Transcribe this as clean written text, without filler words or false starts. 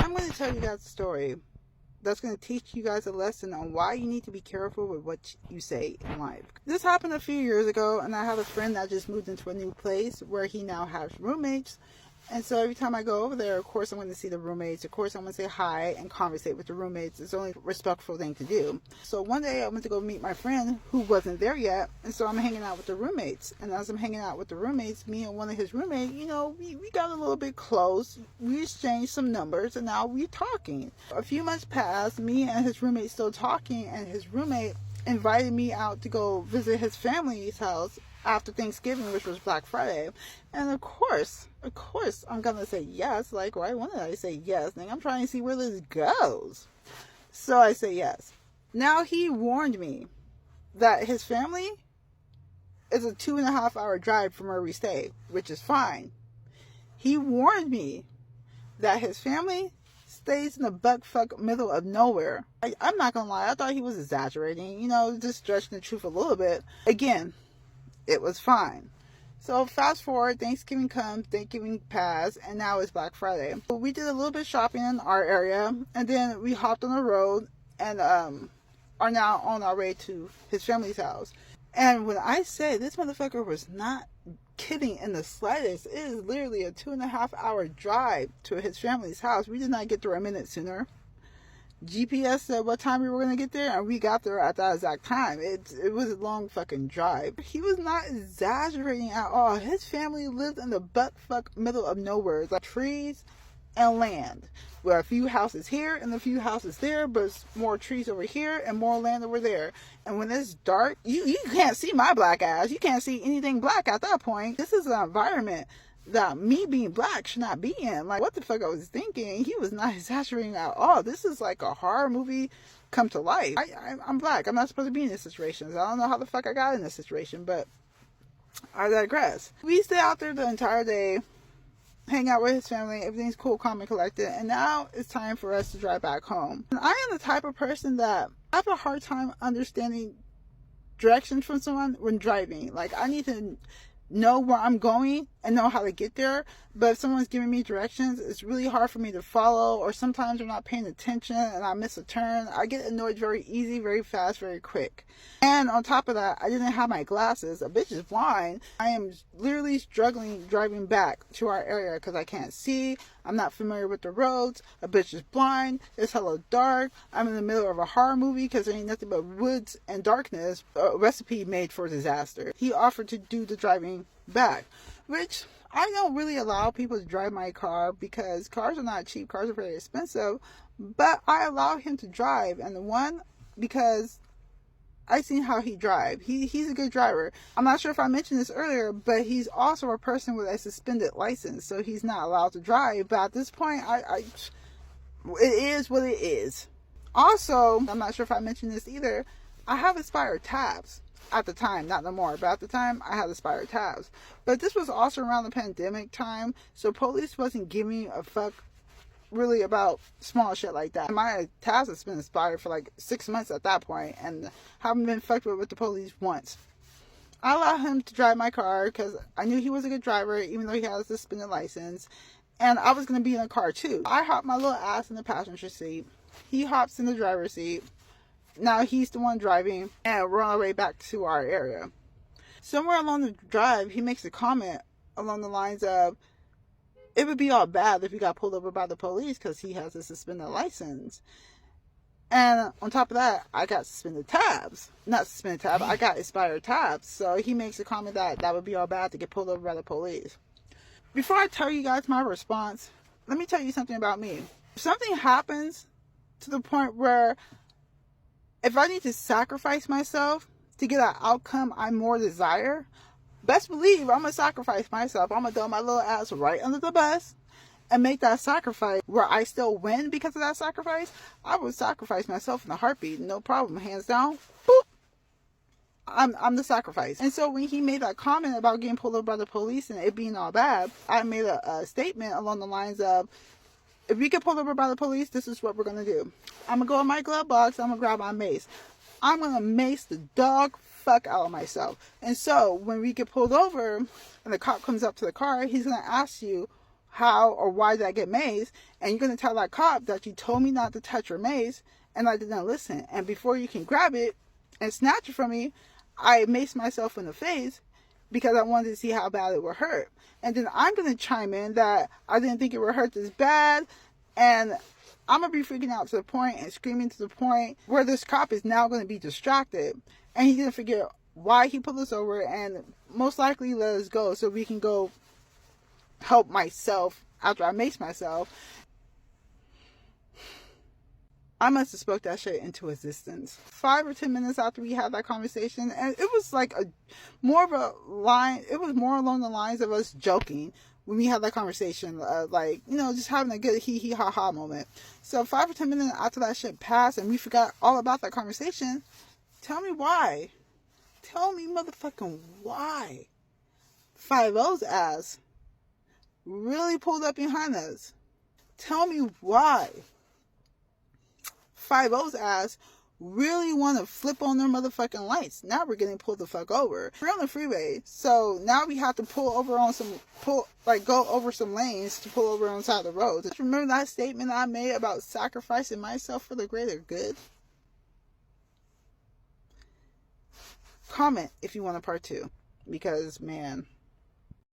I'm going to tell you guys a story that's going to teach you guys a lesson on why you need to be careful with what you say in life. This happened a few years ago, and I have a friend that just moved into a new place where he now has roommates. And so every time I go over there, of course, I'm going to see the roommates. Of course, I'm going to say hi and conversate with the roommates. It's the only respectful thing to do. So one day I went to go meet my friend who wasn't there yet. And so I'm hanging out with the roommates. And as I'm hanging out with the roommates, me and one of his roommates, we got a little bit close. We exchanged some numbers, and now we're talking. A few months passed, me and his roommate still talking, and his roommate invited me out to go visit his family's house after Thanksgiving, which was Black Friday. And of course, I'm gonna say yes. Like, why wouldn't I say yes? Like, I'm trying to see where this goes. So I say yes. Now, he warned me that his family is a 2.5 hour drive from where we stay, which is fine. He warned me that his family stays in the butt-fuck middle of nowhere. I'm not gonna lie, I thought he was exaggerating, just stretching the truth a little bit. Again, it was fine. So fast forward, Thanksgiving comes, Thanksgiving passed, and now it's Black Friday. So we did a little bit of shopping in our area, and then we hopped on the road and are now on our way to his family's house. And when I say this motherfucker was not kidding in the slightest, it is literally a 2.5 hour drive to his family's house. We did not get there a minute sooner. GPS said what time we were going to get there, and we got there at that exact time. It was a long fucking drive. He was not exaggerating at all. His family lived in the butt-fuck middle of nowhere. It's like trees and land. Where a few houses here and a few houses there, but more trees over here and more land over there. And when it's dark, you can't see my black ass. You can't see anything black at that point. This is an environment that me being black should not be in. Like, what the fuck I was thinking? He was not exaggerating at all. This is like a horror movie come to life. I'm black. I'm not supposed to be in this situation. I don't know how the fuck I got in this situation, but I digress. We stay out there the entire day, hang out with his family. Everything's cool, calm, and collected. And now it's time for us to drive back home. And I am the type of person that I have a hard time understanding directions from someone when driving. Like, I need to know where I'm going and know how to get there, but if someone's giving me directions, it's really hard for me to follow, or sometimes I'm not paying attention and I miss a turn. I get annoyed very easy, very fast, very quick. And on top of that, I didn't have my glasses. A bitch is blind. I am literally struggling driving back to our area because I can't see. I'm not familiar with the roads. A bitch is blind. It's hella dark. I'm in the middle of a horror movie because there ain't nothing but woods and darkness. A recipe made for disaster. He offered to do the driving back, which I don't really allow people to drive my car because cars are not cheap. Cars are very expensive, but I allow him to drive. And the one, because I seen how he drive. He's a good driver. I'm not sure if I mentioned this earlier, but he's also a person with a suspended license, so he's not allowed to drive. But at this point, it is what it is. Also, I'm not sure if I mentioned this either, I have expired tabs. At the time, not no more, but at the time I had expired tabs. But this was also around the pandemic time, so police wasn't giving a fuck really about small shit like that. My tabs has been expired for like 6 months at that point, and haven't been fucked with the police once. I allowed him to drive my car because I knew he was a good driver, even though he has a suspended license, and I was going to be in the car too. I hopped my little ass in the passenger seat. He hops in the driver's seat. Now he's the one driving, and we're on our way back to our area. Somewhere along the drive, he makes a comment along the lines of, it would be all bad if he got pulled over by the police because he has a suspended license. And on top of that, I got suspended tabs. Not suspended tabs, I got expired tabs. So he makes a comment that would be all bad to get pulled over by the police. Before I tell you guys my response, let me tell you something about me. If something happens to the point where if I need to sacrifice myself to get an outcome I more desire, best believe I'm going to sacrifice myself. I'm going to throw my little ass right under the bus and make that sacrifice where I still win because of that sacrifice. I would sacrifice myself in a heartbeat. No problem. Hands down. Boop. I'm the sacrifice. And so when he made that comment about getting pulled over by the police and it being all bad, I made a statement along the lines of, if we get pulled over by the police, this is what we're going to do. I'm going to go in my glove box. I'm going to grab my mace. I'm going to mace the dog fuck out of myself. And so when we get pulled over and the cop comes up to the car, he's going to ask you how or why did I get mazed, and you're going to tell that cop that you told me not to touch your mace and I didn't listen. And before you can grab it and snatch it from me, I maced myself in the face because I wanted to see how bad it would hurt. And then I'm going to chime in that I didn't think it would hurt this bad, and I'm going to be freaking out to the point and screaming to the point where this cop is now going to be distracted, and he's going to figure why he pulled us over and most likely let us go so we can go help myself after I mace myself. I must have spoke that shit into existence. 5 or 10 minutes after we had that conversation, and it was like more along the lines of us joking when we had that conversation, like, you know, just having a good hee hee ha ha moment. So 5 or 10 minutes after that shit passed and we forgot all about that conversation, tell me why. Tell me motherfucking why 5-0's ass really pulled up behind us. Tell me why 5-0's ass really want to flip on their motherfucking lights. Now we're getting pulled the fuck over. We're on the freeway, so now we have to go over some lanes to pull over on the side of the road. Just remember that statement I made about sacrificing myself for the greater good? Comment if you want a part 2, because man,